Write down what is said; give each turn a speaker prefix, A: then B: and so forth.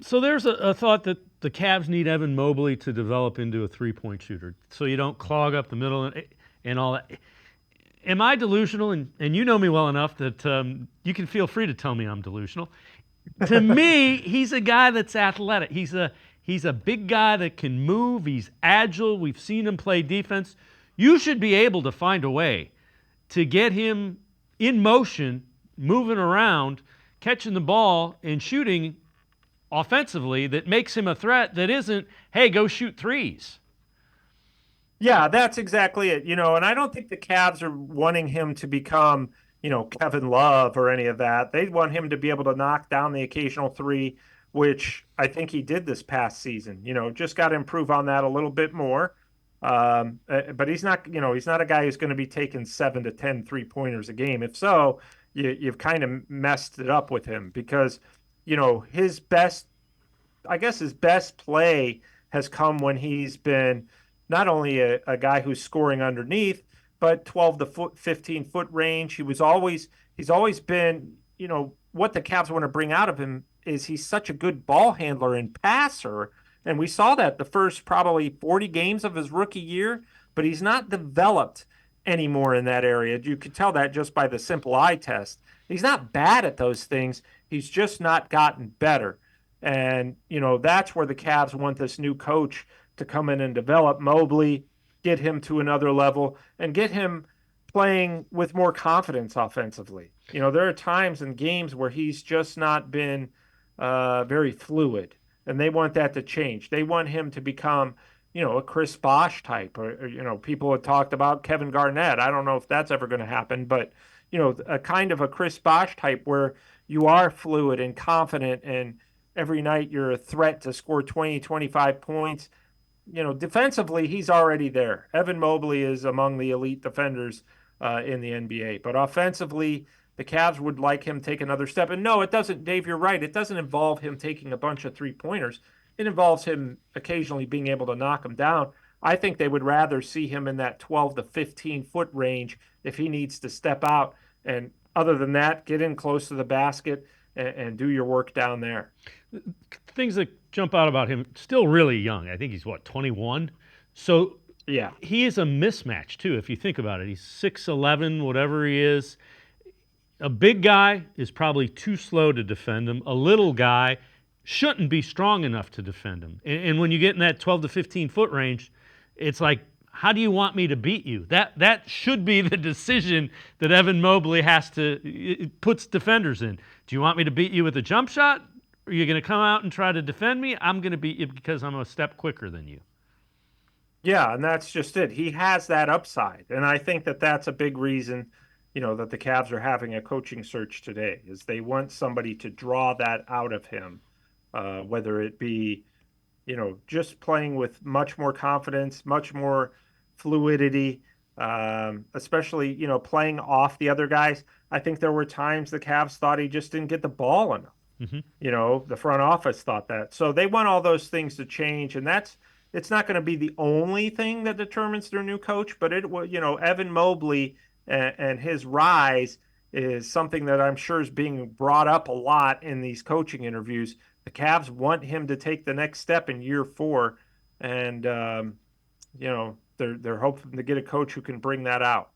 A: So there's a thought that the Cavs need Evan Mobley to develop into a three-point shooter, so you don't clog up the middle and all that. Am I delusional? And you know me well enough that you can feel free to tell me I'm delusional. To me, he's a guy that's athletic. He's a big guy that can move. He's agile. We've seen him play defense. You should be able to find a way to get him in motion, moving around, catching the ball, and shooting offensively that makes him a threat that isn't, hey, go shoot threes.
B: Yeah, that's exactly it. And I don't think the Cavs are wanting him to become, Kevin Love or any of that. They want him to be able to knock down the occasional three, which I think he did this past season. Just got to improve on that a little bit more. But he's not a guy who's going to be taking 7 to 10 3-pointers a game. If so, you've kind of messed it up with him because, his best, I guess his best play has come when he's been not only a guy who's scoring underneath, but 12 to 15 foot range. He's always been, what the Cavs want to bring out of him is he's such a good ball handler and passer. And we saw that the first probably 40 games of his rookie year, but he's not developed anymore in that area. You could tell that just by the simple eye test. He's not bad at those things. He's just not gotten better. And, that's where the Cavs want this new coach to come in and develop Mobley, get him to another level, and get him playing with more confidence offensively. There are times in games where he's just not been very fluid, and they want that to change. They want him to become, a Chris Bosh type, or people had talked about Kevin Garnett. I don't know if that's ever going to happen, but, a kind of a Chris Bosh type where you are fluid and confident and every night you're a threat to score 20, 25 points. Defensively, he's already there. Evan Mobley is among the elite defenders in the NBA. But offensively, the Cavs would like him to take another step. And no, it doesn't, Dave, you're right. It doesn't involve him taking a bunch of three-pointers. It involves him occasionally being able to knock them down. I think they would rather see him in that 12 to 15-foot range if he needs to step out. And other than that, get in close to the basket and do your work down there.
A: Things that jump out about him, still really young. I think he's, 21? So
B: Yeah.
A: he is a mismatch, too, if you think about it. He's 6'11", whatever he is. A big guy is probably too slow to defend him. A little guy shouldn't be strong enough to defend him. And when you get in that 12 to 15-foot range, it's like, how do you want me to beat you? That should be the decision that Evan Mobley has to, it puts defenders in. Do you want me to beat you with a jump shot? Are you going to come out and try to defend me? I'm going to beat you because I'm a step quicker than you.
B: Yeah, and that's just it. He has that upside, and I think that that's a big reason, that the Cavs are having a coaching search today, is they want somebody to draw that out of him, whether it be, just playing with much more confidence, much more fluidity, especially, playing off the other guys. I think there were times the Cavs thought he just didn't get the ball enough.
A: Mm-hmm.
B: The front office thought that. So they want all those things to change, and it's not going to be the only thing that determines their new coach, but it will, Evan Mobley and his rise is something that I'm sure is being brought up a lot in these coaching interviews. The Cavs want him to take the next step in year 4, and they're hoping to get a coach who can bring that out.